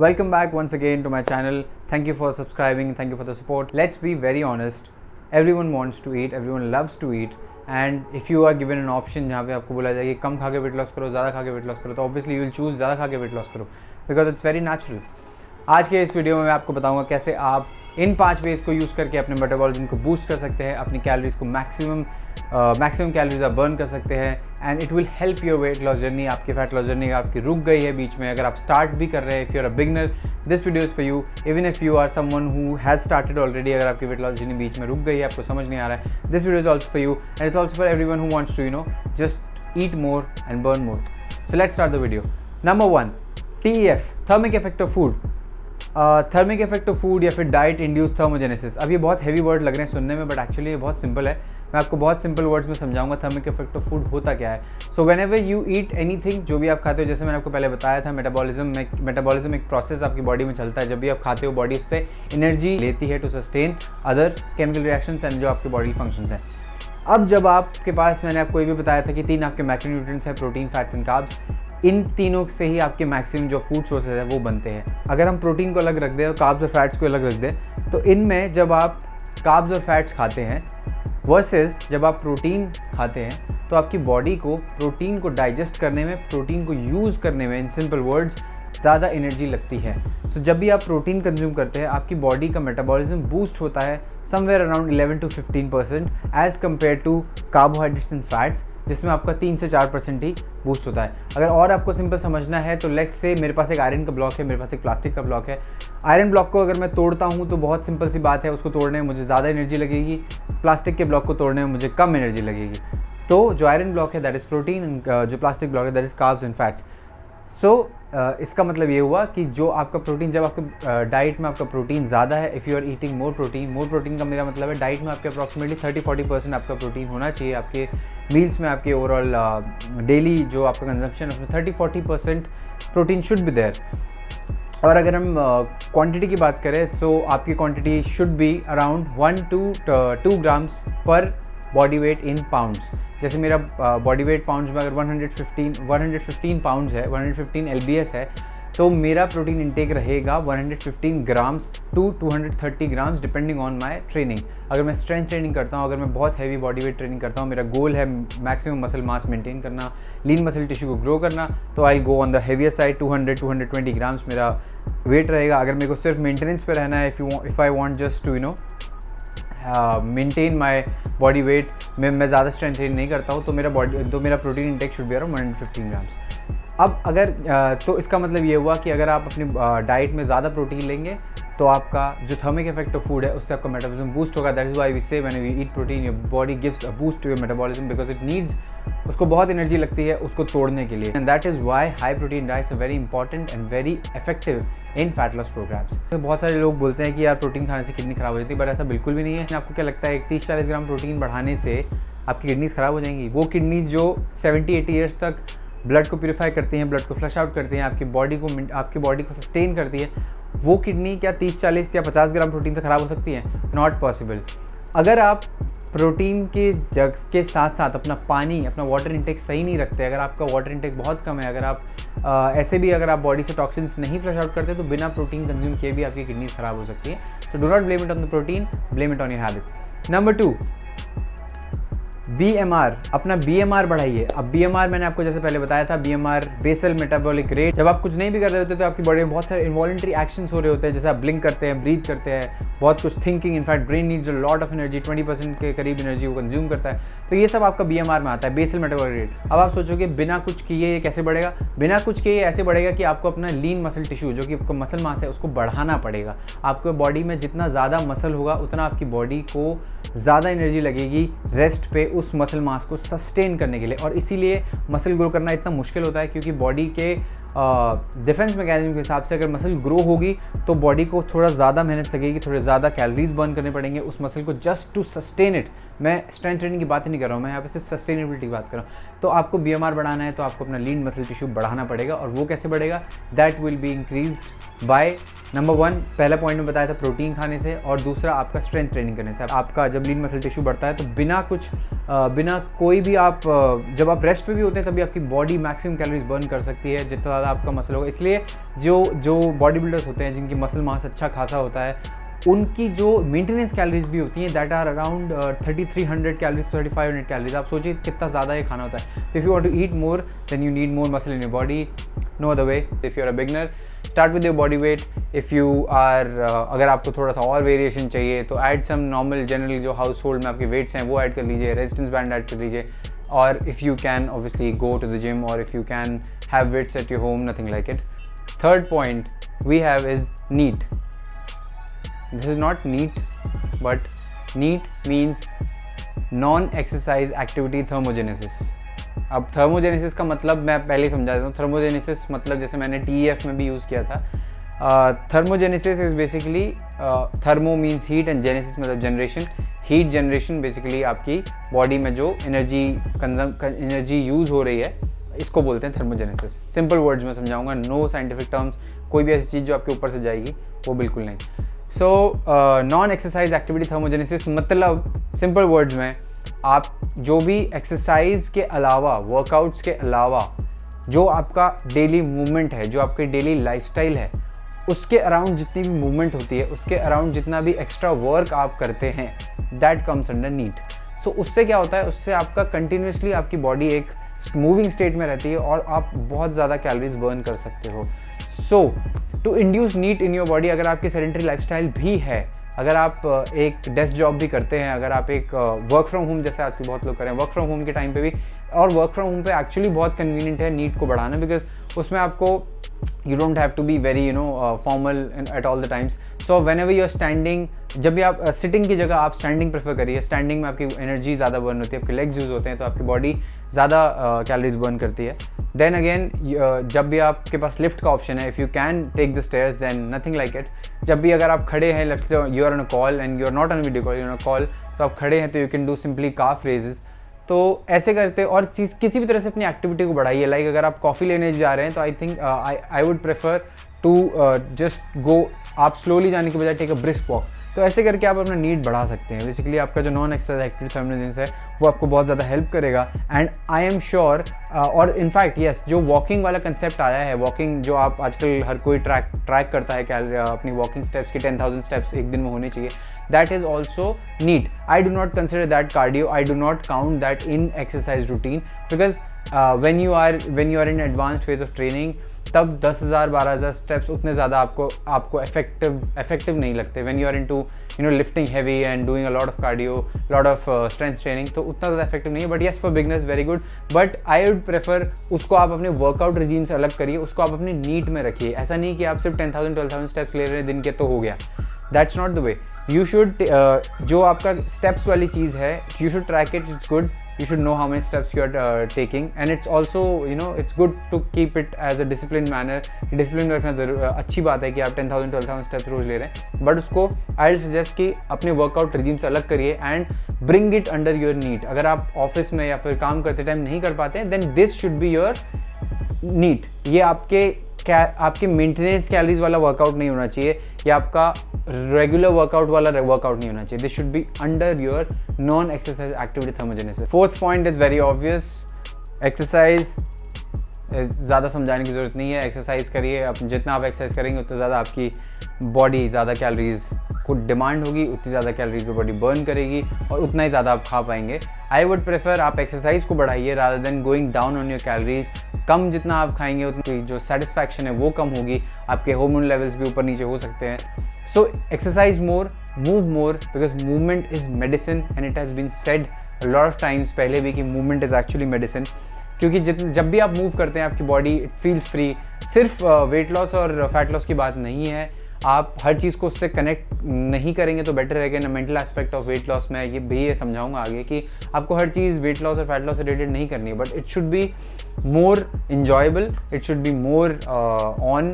Welcome back once again to my channel. Thank you for subscribing, thank you for the support. Let's be very honest, everyone wants to eat, everyone loves to eat, and if you are given an option जहाँ पे आपको बोला जाए कि कम खा के weight loss करो, ज़्यादा खा के वेट लॉस करो, तो ऑब्वियसली यू विल चूज़ ज़्यादा खा के वेट लॉस करो बिकॉज इट्स वेरी नेचुरल। आज के इस वीडियो में मैं आपको बताऊंगा कैसे आप इन 5 वेज को यूज़ करके अपने मेटाबॉलिज्म को बूस्ट कर सकते हैं, अपनी कैलोरीज को मैक्सिमम कैलोरीज आप बर्न कर सकते हैं and it will help your weight loss journey. आपकी फैट लॉस जर्नी आपकी रुक गई है बीच में, अगर आप स्टार्ट भी कर रहे हैं, if you are a beginner this video is for you. Even if you are someone who has started already, अगर आपकी वेट लॉस जर्नी बीच में रुक गई है, आपको समझ नहीं आ रहा है, this video is also for you and it's also for everyone who wants to just eat more and burn more. So let's start the video. Number 1, TEF, thermic effect of food. Thermic effect of food या फिर diet induce thermogenesis. अब ये बहुत heavy word लग रहे हैं सुनने में, बट एक्चुअली ये बहुत सिंपल है। मैं आपको बहुत सिंपल वर्ड्स में समझाऊंगा थर्मिक इफेक्ट ऑफ फूड होता क्या है। So when ever you eat anything, जो भी आप खाते हो, जैसे मैंने आपको पहले बताया था, मेटाबॉलिज्म एक प्रोसेस आपकी बॉडी में चलता है। जब भी आप खाते हो बॉडी उससे एनर्जी लेती है to sustain other chemical reactions and जो आपकी बॉडी फंक्शंस हैं। अब जब आपके पास, मैंने आपको ये भी बताया था कि 3 आपके मैक्रोन्यूट्रिएंट्स हैं, प्रोटीन, फैट्स एंड कार्ब्स। इन तीनों से ही आपके मैक्सिमम जो फूड सोर्सेज है वो बनते हैं। अगर हम प्रोटीन को अलग रख दें और कार्ब्स और फैट्स को अलग रख दें, तो इनमें जब आप कार्ब्स और फैट्स खाते हैं वर्सेस जब आप प्रोटीन खाते हैं, तो आपकी बॉडी को प्रोटीन को डाइजेस्ट करने में, प्रोटीन को यूज़ करने में, इन सिंपल वर्ड्स, ज़्यादा एनर्जी लगती है। तो जब भी आप प्रोटीन कंज्यूम करते हैं, आपकी बॉडी का मेटाबॉलिज्म बूस्ट होता है somewhere around 11 to 15% as compare to carbohydrates and fats, जिसमें आपका 3 से 4% ही बूस्ट होता है। अगर और आपको सिंपल समझना है तो लेट्स से मेरे पास एक आयरन का ब्लॉक है, मेरे पास एक प्लास्टिक का ब्लॉक है। आयरन ब्लॉक को अगर मैं तोड़ता हूँ तो बहुत सिंपल सी बात है, उसको तोड़ने में मुझे ज़्यादा एनर्जी लगेगी, प्लास्टिक के ब्लॉक को तोड़ने में मुझे कम एनर्जी लगेगी। तो जो आयरन ब्लॉक है दैट इज़ प्रोटीन, जो प्लास्टिक ब्लॉक है that is carbs and fats. So इसका मतलब ये हुआ कि जो आपका प्रोटीन, जब आपके डाइट में आपका प्रोटीन ज़्यादा है, if you are eating more protein का मेरा मतलब है डाइट में आपके अप्रॉक्सीमेटली 30-40% आपका प्रोटीन होना चाहिए। आपके मील्स में, आपके ओवरऑल डेली जो आपका कंजम्पशन है उसमें 30-40% प्रोटीन शुड बी देयर। और अगर हम क्वांटिटी की बात करें तो आपकी quantity should be around 1 to 2 grams पर बॉडी वेट इन पाउंड्स। जैसे मेरा बॉडी वेट पाउंड्स में अगर 115 पाउंड्स है, 115 LBS है, तो मेरा प्रोटीन इंटेक रहेगा 115 grams to 230 grams depending on my training. अगर मैं स्ट्रेंथ ट्रेनिंग करता हूँ, अगर मैं बहुत हैवी बॉडी वेट ट्रेनिंग करता हूँ, मेरा गोल है मैक्सिमम मसल मास मेंटेन करना, लीन मसल टिश्यू को ग्रो करना, तो I go on the heavier side, 200-220 grams मेरा वेट रहेगा। अगर मेरे को सिर्फ मेंटेनेंस पे रहना है, if I want just to maintain my body weight, मैं ज़्यादा स्ट्रेंथ ट्रेनिंग नहीं करता हूँ, तो मेरा protein intake should be around 115 grams. अब अगर तो इसका मतलब ये हुआ कि अगर आप अपनी डाइट में ज़्यादा प्रोटीन लेंगे तो आपका जो थर्मिक इफेक्ट ऑफ फूड है उससे आपका मेटाबॉलिज्म बूस्ट होगा। That is why we say when we eat protein your body gives a boost to your metabolism because it needs, उसको बहुत एनर्जी लगती है उसको तोड़ने के लिए। And that is why high protein diets are very important and very effective in fat loss programmes. तो बहुत सारे लोग बोलते हैं कि यार प्रोटीन खाने से किडनी खराब हो जाती है, बट ऐसा बिल्कुल भी नहीं है। आपको क्या लगता है 30-40 ग्राम प्रोटीन बढ़ाने से आपकी किडनीज खराब हो जाएंगी? वो किडनीज जो 70-80 ईयर्स तक ब्लड को प्यूरिफाई करती हैं, ब्लड को फ्लश आउट करती हैं, आपकी बॉडी को सस्टेन करती है, वो किडनी क्या 30-40 या 50 ग्राम प्रोटीन से ख़राब हो सकती है? Not possible. अगर आप प्रोटीन के जग के साथ साथ अपना पानी, अपना वाटर इंटेक सही नहीं रखते, अगर आपका वाटर इंटेक बहुत कम है, अगर आप ऐसे भी अगर आप बॉडी से टॉक्सिन्स नहीं फ्लश आउट करते, तो बिना प्रोटीन कंज्यूम किए भी आपकी किडनीज ख़राब हो सकती है। So do not blame it on the protein, blame it on your habits. Number 2, BMR, अपना BMR बढ़ाइए। अब BMR मैंने आपको जैसे पहले बताया था, BMR बेसल मेटाबॉलिक रेट। जब आप कुछ नहीं भी कर रहे होते तो आपकी बॉडी में बहुत सारे इन्वॉलंटरी एक्शंस हो रहे होते हैं, जैसे आप ब्लिंक करते हैं, ब्रीथ करते हैं, बहुत कुछ thinking, in fact brain needs a lot of energy, 20% के करीब एनर्जी वो कंज्यूम करता है। तो ये सब आपका BMR में आता है, बेसल मेटाबॉलिक रेट। अब आप सोचोगे बिना कुछ किए ये कैसे बढ़ेगा? बिना कुछ किए ऐसे बढ़ेगा कि आपको अपना लीन मसल टिश्यू, जो कि आपका मसल मास है, उसको बढ़ाना पड़ेगा। आपको बॉडी में जितना ज़्यादा मसल होगा उतना आपकी बॉडी को ज़्यादा एनर्जी लगेगी रेस्ट पे उस मसल मास को सस्टेन करने के लिए। और इसीलिए मसल ग्रो करना इतना मुश्किल होता है, क्योंकि बॉडी के डिफेंस मैकेनिज्म के हिसाब से अगर मसल ग्रो होगी तो बॉडी को थोड़ा ज़्यादा मेहनत लगेगी, थोड़े ज़्यादा कैलोरीज बर्न करने पड़ेंगे उस मसल को जस्ट टू सस्टेन इट। मैं स्ट्रेंथ ट्रेनिंग की बात ही नहीं कर रहा हूँ, मैं यहाँ पे सिर्फ सस्टेनेबिलिटी की बात कर रहा हूँ। तो आपको BMR बढ़ाना है तो आपको अपना लीन मसल टिश्यू बढ़ाना पड़ेगा, और वो कैसे बढ़ेगा? That will be increased by number 1 पहला पॉइंट में बताया था प्रोटीन खाने से, और दूसरा आपका स्ट्रेंथ ट्रेनिंग करने से। आपका जब लीन मसल टिश्यू बढ़ता है तो बिना कोई भी आप जब आप रेस्ट पे भी होते हैं तभी आपकी बॉडी मैक्सिमम कैलोरीज बर्न कर सकती है जितना ज़्यादा आपका मसल होगा। इसलिए जो बॉडी बिल्डर्स होते हैं जिनकी मसल मास अच्छा खासा होता है, उनकी जो मेंटेनेंस कैलोरीज भी होती हैं that are around 3300 calories 3500 calories. आप सोचिए कितना ज़्यादा ये खाना होता है। If you want to eat more then you need more muscle in your body, no other way. If you are a beginner, start with your body weight. If you are अगर आपको थोड़ा सा और वेरिएशन चाहिए तो add some normal generally जो household में आपके वेट्स हैं वो ऐड कर लीजिए, रेजिस्टेंस बैंड ऐड कर लीजिए, और if you can obviously go to the gym, और if you can have weights at your home, nothing like it. Third point we have is NEAT. This is not NEAT, but NEAT means non-exercise activity thermogenesis. अब thermogenesis का मतलब मैं पहले ही समझा देता हूँ। Thermogenesis मतलब जैसे मैंने TEF में भी यूज़ किया था। Thermogenesis is basically, thermo means heat and genesis मतलब जनरेशन। हीट जनरेशन बेसिकली आपकी बॉडी में जो एनर्जी यूज़ हो रही है इसको बोलते हैं थर्मोजेनेसिस। सिंपल वर्ड्स में समझाऊंगा, नो साइंटिफिक टर्म्स, कोई भी ऐसी चीज़ जो आपके ऊपर से जाएगी वो बिल्कुल नहीं। So non exercise activity thermogenesis मतलब सिंपल वर्ड्स में आप जो भी एक्सरसाइज के अलावा, वर्कआउट्स के अलावा जो आपका डेली मूवमेंट है, जो आपकी डेली लाइफस्टाइल है, उसके अराउंड जितनी भी मूवमेंट होती है, उसके अराउंड जितना भी एक्स्ट्रा वर्क आप करते हैं, दैट कम्स अंडर नीट। सो उससे क्या होता है, उससे आपका कंटिन्यूसली आपकी बॉडी एक मूविंग स्टेट में रहती है और आप बहुत ज़्यादा कैलोरीज बर्न कर सकते हो। So to induce NEAT in your body, अगर आपकी सेडेंटरी लाइफस्टाइल भी है, अगर आप एक डेस्क जॉब भी करते हैं, अगर आप एक वर्क फ्रॉम होम जैसे आजकल बहुत लोग करें, वर्क फ्रॉम होम के टाइम पे भी, और वर्क फ्रॉम होम पे एक्चुअली बहुत कन्वीनियंट है नीट को बढ़ाना, बिकॉज उसमें आपको you don't have to be very formal at all the times. So whenever you're standing, जब भी आप सिटिंग की जगह आप स्टैंडिंग प्रेफर करिए। स्टैंडिंग में आपकी एनर्जी ज़्यादा बर्न होती है, आपके लेग्स यूज़ होते हैं तो आपकी बॉडी ज़्यादा कैलोरीज बर्न करती है। देन अगेन जब भी आपके पास लिफ्ट का ऑप्शन है, if you can take the stairs then nothing like it. जब भी अगर आप खड़े हैं, you are on a call and you are not on video call, you are on a call, तो आप खड़े हैं तो you can do simply calf raises. तो ऐसे करते और चीज़ किसी भी तरह से अपनी एक्टिविटी को बढ़ाइए। लाइक अगर आप कॉफ़ी लेने जा रहे हैं तो I think I would prefer to just go, आप स्लोली जाने के बजाय टेक अ ब्रिस्क वॉक। तो ऐसे करके आप अपना नीड बढ़ा सकते हैं। बेसिकली आपका जो नॉन एक्सरसाइज एक्टिविटी थर्मोजेनेसिस है वो आपको बहुत ज़्यादा हेल्प करेगा। एंड आई एम श्योर, और इनफैक्ट येस, जो वॉकिंग वाला कंसेप्ट आया है, वॉकिंग जो आप आजकल हर कोई ट्रैक करता है अपनी वॉकिंग स्टेप्स की 10,000 स्टेप्स एक दिन में होने चाहिए, that is also need. I do not consider that cardio, I do not count that in exercise routine, because when you are in advanced phase of training, तब 10,000 12,000 स्टेप्स उतने ज़्यादा आपको इफेक्टिव नहीं लगते। When you are into lifting heavy and doing a lot of cardio, lot of strength training, तो उतना ज़्यादा effective नहीं है। But yes, for beginners very good, but I would prefer उसको आप अपने वर्कआउट रिजीम से अलग करिए, उसको आप अपनी नीट में रखिए। ऐसा नहीं कि आप सिर्फ 10,000 12,000 स्टेप्स ले रहे हैं दिन के तो हो गया, that's not the way. You should जो आपका स्टेप्स वाली चीज़ है, you should track it, it's good, you should know how many steps you are taking, and it's also it's good to keep it as a disciplined manner। Discipline रखना जरूर अच्छी बात है कि आप 10,000 12,000 स्टेप्स रोज ले रहे हैं, बट उसको आई विल सजेस्ट कि अपने वर्कआउट रिजीम से अलग करिए and bring it under your need. अगर आप ऑफिस में या फिर काम करते टाइम नहीं कर पाते हैं, then this should be your need. ये आपके मेंटेनेंस कैलोरीज वाला वर्कआउट नहीं होना चाहिए, या आपका रेगुलर वर्कआउट वाला वर्कआउट नहीं होना चाहिए। This should be under your non exercise activity thermogenesis. Fourth point is very obvious, exercise ज़्यादा समझाने की ज़रूरत नहीं है। एक्सरसाइज करिए, जितना आप एक्सरसाइज करेंगे उतना ज़्यादा आपकी बॉडी ज़्यादा कैलोरीज को डिमांड होगी, उतनी ज़्यादा कैलोरीज को बॉडी बर्न करेगी और उतना ही ज़्यादा आप खा पाएंगे। आई वुड प्रेफर आप एक्सरसाइज को बढ़ाइए rather than going down on your calories. कम जितना आप खाएंगे उतनी जो सेटिस्फैक्शन है वो कम होगी, आपके हार्मोन लेवल्स भी ऊपर नीचे हो सकते हैं। So exercise more, move more, because movement is medicine and it has been said lot of times पहले भी कि मूवमेंट इज़ एक्चुअली मेडिसिन। क्योंकि जब भी आप मूव करते हैं आपकी बॉडी इट फील्स फ्री। सिर्फ वेट लॉस और फैट लॉस की बात नहीं है, आप हर चीज़ को उससे कनेक्ट नहीं करेंगे तो बेटर रहेगा। ना mental aspect of weight loss में ये समझाऊंगा आगे कि आपको हर चीज़ वेट लॉस और फैट लॉस से रिलेटेड नहीं करनी है, but it should be more enjoyable, it should be more on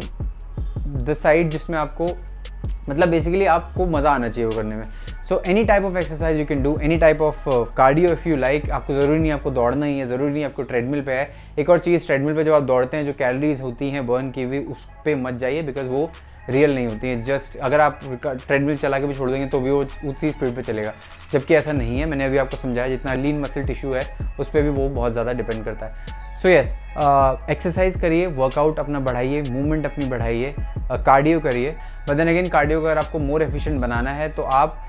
the side जिसमें आपको मतलब बेसिकली आपको मज़ा आना चाहिए वो करने में। So any type of exercise you can do, any type of cardio if you like. आपको ज़रूरी नहीं आपको दौड़ना ही है, ज़रूरी नहीं आपको ट्रेडमिल पे है। एक और चीज़, ट्रेडमिल पे जब आप दौड़ते हैं जो कैलोरीज होती हैं बर्न की हुई, उस पर मत जाइए, बिकॉज वो रियल नहीं होती है। जस्ट अगर आप ट्रेडमिल चला के भी छोड़ देंगे तो भी वो उसी स्पीड पे चलेगा, जबकि ऐसा नहीं है। मैंने अभी आपको समझाया जितना लीन मसल टिश्यू है उस पर भी वो बहुत ज़्यादा डिपेंड करता है। सो यस, एक्सरसाइज करिए, वर्कआउट अपना बढ़ाइए, मूवमेंट अपनी बढ़ाइए, कार्डियो करिए। बट देन अगेन कार्डियो को अगर आपको मोर एफिशिएंट बनाना है तो आप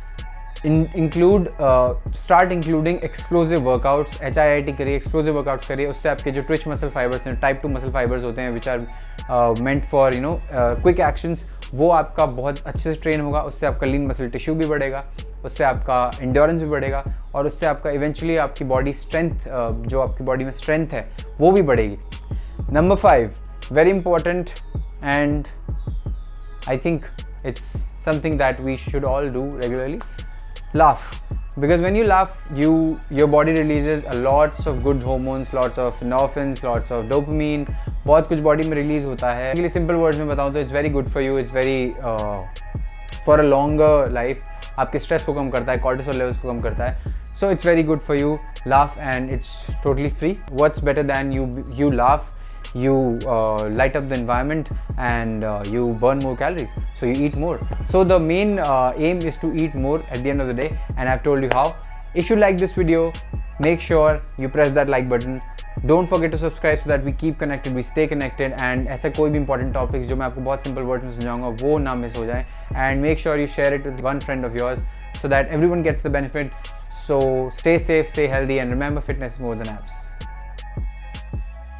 start including explosive workouts, HIIT करिए, एक्सप्लोसिव वर्कआउट्स करिए। उससे आपके जो ट्विच मसल फाइबर्स हैं, टाइप 2 मसल फाइबर्स होते हैं which are meant for quick actions, वो आपका बहुत अच्छे से ट्रेन होगा। उससे आपका लीन मसल टिश्यू भी बढ़ेगा, उससे आपका एंड्योरेंस भी बढ़ेगा और उससे आपका इवेंचुअली आपकी बॉडी स्ट्रेंथ, जो आपकी बॉडी में स्ट्रेंथ है वो भी बढ़ेगी। Number 5, very important and I think it's something that we should all do regularly. Laugh, because when you laugh, your body releases lots of good hormones, lots of endorphins, lots of dopamine, बहुत कुछ body में release होता है। इसलिए simple words में बताऊँ तो it's very good for you, it's very for a longer life. आपके स्ट्रेस को कम करता है, कॉर्टिसोल लेवल्स को कम करता है। So it's very good for you, laugh and it's totally free. What's better than you laugh, you light up the environment and you burn more calories, so you eat more. So the main aim is to eat more at the end of the day, and I've told you how. If you like this video, make sure you press that like button. Don't forget to subscribe so that we keep connected, we stay connected, and ऐसे कोई भी important topics जो मैं आपको बहुत simple words में समझाऊंगा वो ना मिस हो जाए। And make sure you share it with one friend of yours so that everyone gets the benefit. So stay safe, stay healthy, and remember, fitness is more than apps.